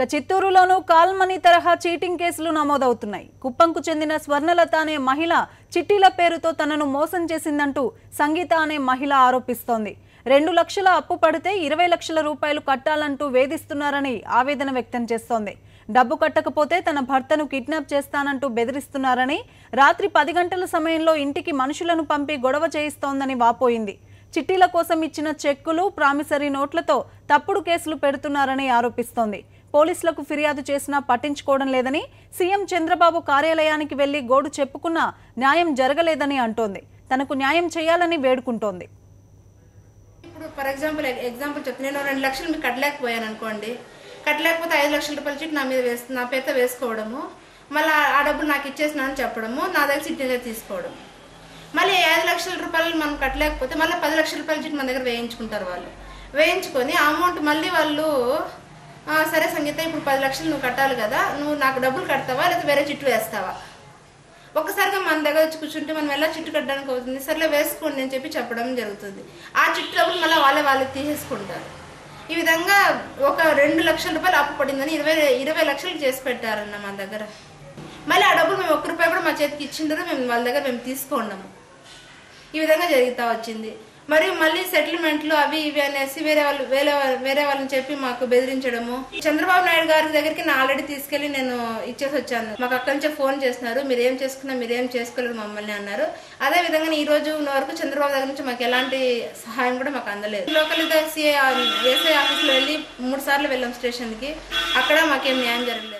చిత్తూరులోనూ call money తరహా cheating కేసులు నమోదవుతున్నాయి. కుప్పంకు చెందిన స్వర్ణలత అనే మహిళ చిట్టీల పేరుతో తనను మోసం చేసిందంటూ సంగీత అనే మహిళ ఆరోపిస్తోంది. 2 లక్షల అప్పు పడితే 20 లక్షల రూపాయలు కట్టాలంటూ వేధిస్తున్నారని ఆవేదన వ్యక్తం చేస్తోంది. డబ్బు కట్టకపోతే తన భర్తను కిడ్నాప్ చేస్తానంటూ బెదిరిస్తున్నారని, రాత్రి 10 గంటల సమయంలో ఇంటికి మనుషులను పంపి గొడవ చేయిస్తోందని వాపోయింది. చిట్టీల కోసం ఇచ్చిన చెక్కులు, ప్రామిసరీ నోట్లతో తప్పుడు కేసులు పెడుతున్నారని ఆరోపిస్తోంది. పోలీసులకు ఫిర్యాదు చేసినా పట్టించుకోవడం లేదని, సీఎం చంద్రబాబు కార్యాలయానికి వెళ్లి గోడు చెప్పుకున్నా న్యాయం జరగలేదని అంటోంది. తనకు న్యాయం చేయాలని వేడుకుంటోంది. ఇప్పుడు ఫర్ ఎగ్జాంపుల్ చెప్తే నేను 2 లక్షలు మీకు కట్టలేకపోయాను అనుకోండి, కట్టలేకపోతే 5 లక్షల రూపాయల చిట్టి నా మీద నా పేరుతో వేసుకోవడము, మళ్ళీ ఆ డబ్బులు నాకు ఇచ్చేసినా అని చెప్పడము, నా దగ్గర చిట్టి తీసుకోవడం, మళ్ళీ 5 లక్షల రూపాయలు మనం కట్టలేకపోతే మళ్ళీ 10 లక్షల రూపాయల చిట్టి మన దగ్గర వేయించుకుంటారు. వాళ్ళు వేయించుకొని ఆ అమౌంట్ మళ్ళీ వాళ్ళు సరే సంగీత ఇప్పుడు 10 లక్షలు నువ్వు కట్టాలి కదా, నువ్వు నాకు డబ్బులు కడతావా లేకపోతే వేరే చిట్టు వేస్తావా, ఒక్కసారిగా మన దగ్గర వచ్చి కూర్చుంటే మనం ఎలా చిట్టు కట్టడానికి అవుతుంది, సరేలే వేసుకోండి అని చెప్పడం జరుగుతుంది. ఆ చిట్టు డబ్బులు మళ్ళీ వాళ్ళే తీసేసుకుంటారు. ఈ విధంగా ఒక 2 లక్షల రూపాయలు అప్పు పడిందని 20 లక్షలు చేసి పెట్టారన్న మన దగ్గర. మళ్ళీ ఆ డబ్బులు మేము 1 రూపాయి కూడా మా చేతికి ఇచ్చిండ్రు, మేము వాళ్ళ దగ్గర మేము తీసుకున్నాము. ఈ విధంగా జరుగుతూ వచ్చింది. మరియు మళ్ళీ సెటిల్మెంట్లు అవి ఇవి అనేసి వేరే వాళ్ళని చెప్పి మాకు బెదిరించడము. చంద్రబాబు నాయుడు గారి దగ్గరికి నా ఆల్రెడీ తీసుకెళ్లి నేను ఇచ్చేసి వచ్చాను. మాకు అక్కడి నుంచే ఫోన్ చేస్తున్నారు, మీరేం చేసుకున్నా మీరేం చేసుకోలేదు మమ్మల్ని అన్నారు. అదే విధంగా ఈ రోజు వరకు చంద్రబాబు దగ్గర నుంచి మాకు ఎలాంటి సహాయం కూడా మాకు అందలేదు. లోకల్ ఎస్ఐ ఆఫీస్లో వెళ్ళి 3 సార్లు వెళ్ళాం స్టేషన్కి, అక్కడ మాకేం న్యాయం జరగలేదు.